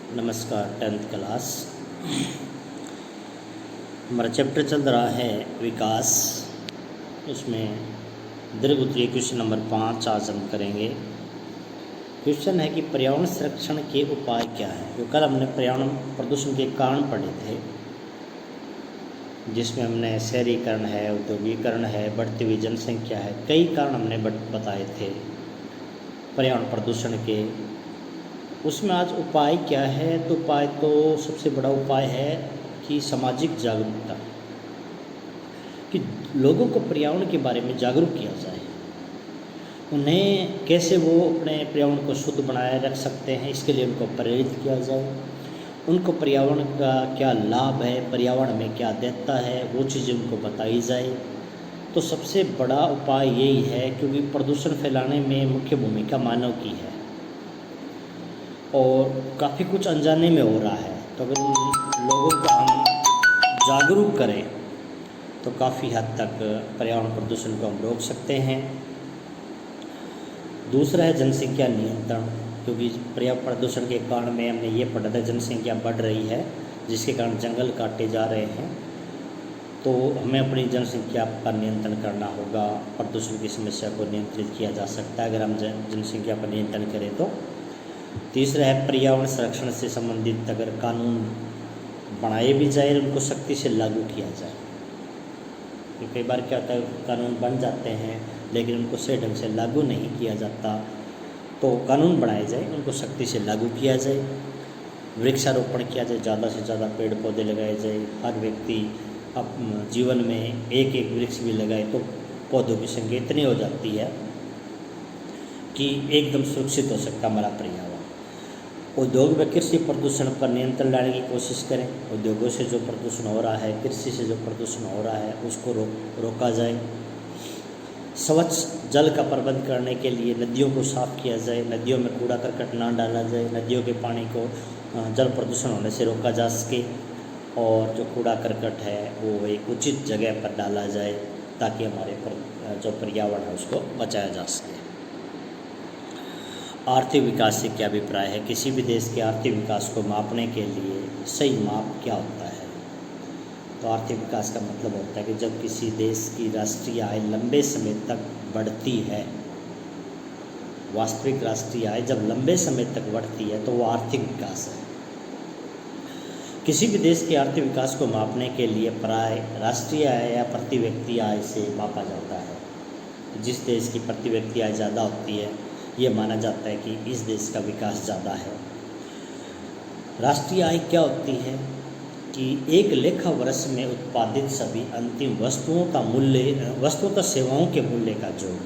नमस्कार। 10th class हमारा chapter चल रहा है विकास। उसमें दीर्घ उत्तरीय क्वेश्चन नंबर 5 आज हम करेंगे। क्वेश्चन है कि पर्यावरण संरक्षण के उपाय क्या है। तो कल हमने पर्यावरण प्रदूषण के कारण पढ़े थे, जिसमें हमने शहरीकरण है, औद्योगिकरण है, बढ़ती हुई जनसंख्या है, कई कारण हमने बताए थे पर्यावरण प्रदूषण के। उसमें आज उपाय क्या है, तो उपाय तो सबसे बड़ा उपाय है कि सामाजिक जागरूकता, कि लोगों को पर्यावरण के बारे में जागरूक किया जाए। उन्हें कैसे वो अपने पर्यावरण को शुद्ध बनाए रख सकते हैं, इसके लिए उनको प्रेरित किया जाए। उनको पर्यावरण का क्या लाभ है, पर्यावरण में क्या देता है, वो चीज़ें उनको बताई जाए। तो सबसे बड़ा उपाय यही है, क्योंकि प्रदूषण फैलाने में मुख्य भूमिका मानव की है और काफ़ी कुछ अनजाने में हो रहा है। तो अगर लोगों को हम जागरूक करें तो काफ़ी हद तक पर्यावरण प्रदूषण को हम रोक सकते हैं। दूसरा है जनसंख्या नियंत्रण, क्योंकि पर्यावरण प्रदूषण के कारण में हमने ये पढ़ा था जनसंख्या बढ़ रही है, जिसके कारण जंगल काटे जा रहे हैं। तो हमें अपनी जनसंख्या पर नियंत्रण करना होगा। प्रदूषण की समस्या को नियंत्रित किया जा सकता है अगर हम जनसंख्या पर नियंत्रण करें तो। तीसरा है पर्यावरण संरक्षण से संबंधित अगर कानून बनाए भी जाए, उनको सख्ती से लागू किया जाए। कई बार क्या होता है, कानून बन जाते हैं लेकिन उनको सही ढंग से लागू नहीं किया जाता। तो कानून बनाए जाए, उनको सख्ती से लागू किया जाए। वृक्षारोपण किया जाए, ज़्यादा से ज़्यादा पेड़ पौधे लगाए जाए। हर व्यक्ति अब जीवन में एक एक वृक्ष भी लगाए तो पौधों की संख्या इतनी हो जाती है कि एकदम सुरक्षित हो सकता हमारा पर्यावरण। उद्योग व कृषि प्रदूषण पर नियंत्रण लाने की कोशिश करें। उद्योगों से जो प्रदूषण हो रहा है, कृषि से जो प्रदूषण हो रहा है, उसको रोका जाए। स्वच्छ जल का प्रबंध करने के लिए नदियों को साफ किया जाए, नदियों में कूड़ा करकट ना डाला जाए, नदियों के पानी को जल प्रदूषण होने से रोका जा सके। और जो कूड़ा करकट है वो एक उचित जगह पर डाला जाए ताकि हमारे जो पर्यावरण है उसको बचाया जा सके। आर्थिक विकास से क्या अभिप्राय है। किसी भी देश के आर्थिक विकास को मापने के लिए सही माप क्या होता है। तो आर्थिक विकास का मतलब होता है कि जब किसी देश की राष्ट्रीय आय लंबे समय तक बढ़ती है, वास्तविक राष्ट्रीय आय जब लंबे समय तक बढ़ती है तो वो आर्थिक विकास है। किसी भी देश के आर्थिक विकास को मापने के लिए प्राय राष्ट्रीय आय या प्रति व्यक्ति आय से मापा जाता है। जिस देश की प्रति व्यक्ति आय ज़्यादा होती है, ये माना जाता है कि इस देश का विकास ज़्यादा है। राष्ट्रीय आय क्या होती है कि एक लेखा वर्ष में उत्पादित सभी अंतिम वस्तुओं तथा सेवाओं के मूल्य का जोड़।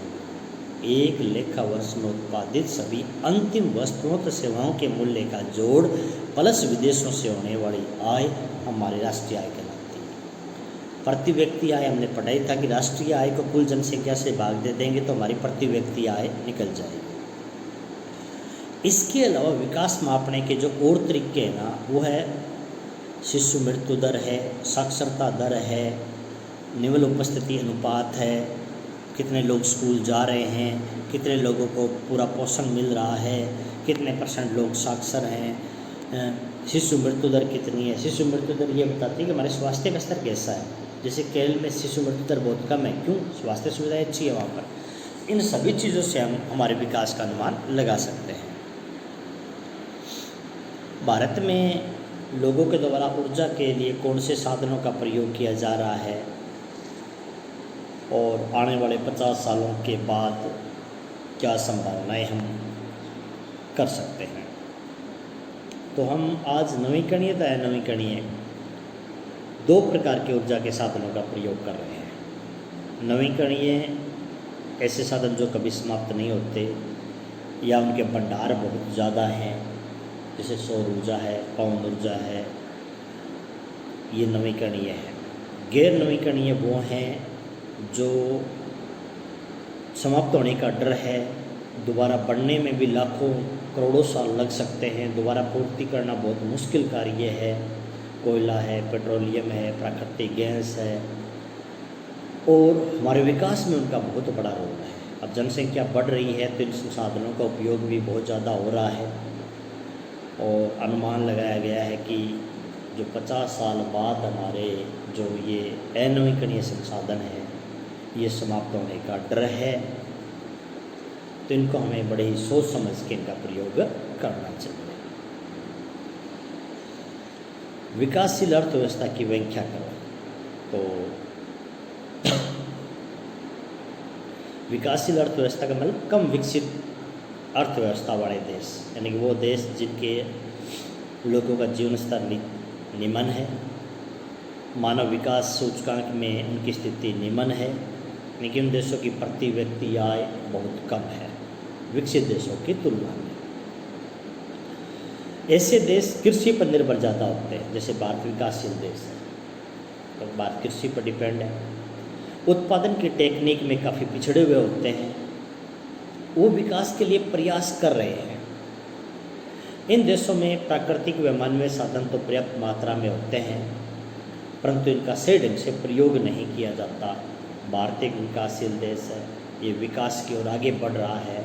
एक लेखा वर्ष में उत्पादित सभी अंतिम वस्तुओं तथा सेवाओं के मूल्य का जोड़ प्लस विदेशों से होने वाली आय हमारी राष्ट्रीय आय कहलाती है। प्रति व्यक्ति आय हमने पढ़ा ही था कि राष्ट्रीय आय को कुल जनसंख्या से भाग दे देंगे तो हमारी प्रति व्यक्ति आय निकल जाएगी। इसके अलावा विकास मापने के जो और तरीके हैं ना, वो है शिशु मृत्यु दर है, साक्षरता दर है, निवल उपस्थिति अनुपात है, कितने लोग स्कूल जा रहे हैं, कितने लोगों को पूरा पोषण मिल रहा है, कितने % लोग साक्षर हैं, शिशु मृत्यु दर कितनी है। शिशु मृत्यु दर ये बताती है कि हमारे स्वास्थ्य का स्तर कैसा है। जैसे केरल में शिशु मृत्यु दर बहुत कम है, क्यों? स्वास्थ्य सुविधाएं अच्छी है वहाँ पर। इन सभी चीज़ों से हम हमारे विकास का अनुमान लगा सकते हैं। भारत में लोगों के द्वारा ऊर्जा के लिए कौन से साधनों का प्रयोग किया जा रहा है और आने वाले 50 सालों के बाद क्या संभावनाएं हम कर सकते हैं। तो हम आज नवीकरणीय या नवीकरणीय 2 प्रकार के ऊर्जा के साधनों का प्रयोग कर रहे हैं। नवीकरणीय ऐसे साधन जो कभी समाप्त नहीं होते या उनके भंडार बहुत ज़्यादा हैं, जैसे सौर ऊर्जा है, पवन ऊर्जा है, ये नवीकरणीय है। गैर नवीकरणीय वो हैं जो समाप्त होने का डर है, दोबारा बढ़ने में भी लाखों करोड़ों साल लग सकते हैं, दोबारा पूर्ति करना बहुत मुश्किल कार्य है। कोयला है, पेट्रोलियम है, प्राकृतिक गैस है, और हमारे विकास में उनका बहुत बड़ा रोल है। अब जनसंख्या बढ़ रही है तो इन संसाधनों का उपयोग भी बहुत ज़्यादा हो रहा है। और अनुमान लगाया गया है कि जो 50 साल बाद हमारे जो ये अनवीकरणीय संसाधन है ये समाप्त होने का डर है, तो इनको हमें बड़े ही सोच समझ के इनका प्रयोग करना चाहिए। विकासशील अर्थव्यवस्था की व्याख्या करो तो विकासशील अर्थव्यवस्था का मतलब कम विकसित अर्थव्यवस्था वाले देश, यानी कि वो देश जिनके लोगों का जीवन स्तर निम्न है, मानव विकास सूचकांक में उनकी स्थिति निम्न है, लेकिन उन देशों की प्रति व्यक्ति आय बहुत कम है विकसित देशों की तुलना में। ऐसे देश कृषि पर निर्भर ज़्यादा होते हैं, जैसे भारत विकासशील देश है तो भारत कृषि पर डिपेंड है। उत्पादन की टेक्निक में काफ़ी पिछड़े हुए होते हैं, वो विकास के लिए प्रयास कर रहे हैं। इन देशों में प्राकृतिक व मानवीय साधन तो पर्याप्त मात्रा में होते हैं, परंतु इनका सही ढंग से प्रयोग नहीं किया जाता। भारत एक विकासशील देश है, ये विकास की ओर आगे बढ़ रहा है।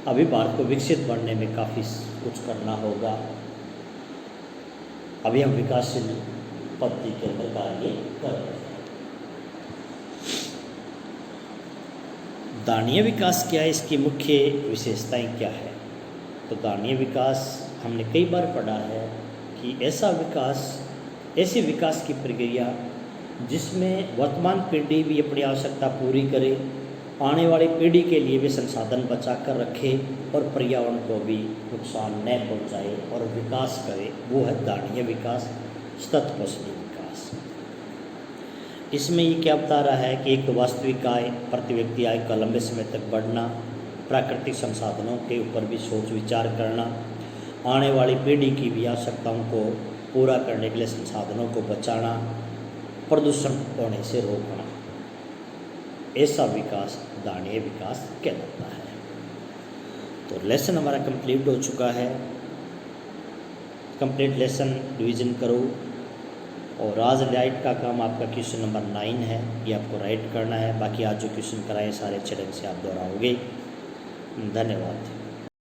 अभी भारत को विकसित बनने में काफ़ी कुछ करना होगा। अभी हम विकासशील पद्धति के अंदर कार्य कर रहे हैं। दानीय विकास क्या है, इसकी मुख्य विशेषताएं क्या है? तो दानीय विकास हमने कई बार पढ़ा है कि ऐसी विकास की प्रक्रिया जिसमें वर्तमान पीढ़ी भी अपनी आवश्यकता पूरी करे, आने वाली पीढ़ी के लिए भी संसाधन बचा कर रखे और पर्यावरण को भी नुकसान न पहुंचाए और विकास करे, वो है दानीय विकास, सतत पोषणीय विकास। इसमें ये क्या बता रहा है कि एक तो वास्तविक आय, प्रति व्यक्ति आय का लंबे समय तक बढ़ना, प्राकृतिक संसाधनों के ऊपर भी सोच विचार करना, आने वाली पीढ़ी की भी आवश्यकताओं को पूरा करने के लिए संसाधनों को बचाना, प्रदूषण होने से रोकना, ऐसा विकास दानीय विकास कहलाता है। तो लेसन हमारा कंप्लीट हो चुका है। कंप्लीट लेसन रिवीजन करो। और आज राइट का काम आपका क्वेश्चन नंबर 9 है, ये आपको राइट करना है। बाकी आज जो क्वेश्चन कराए सारे अच्छे ढंग से आप दोहराओगे। धन्यवाद।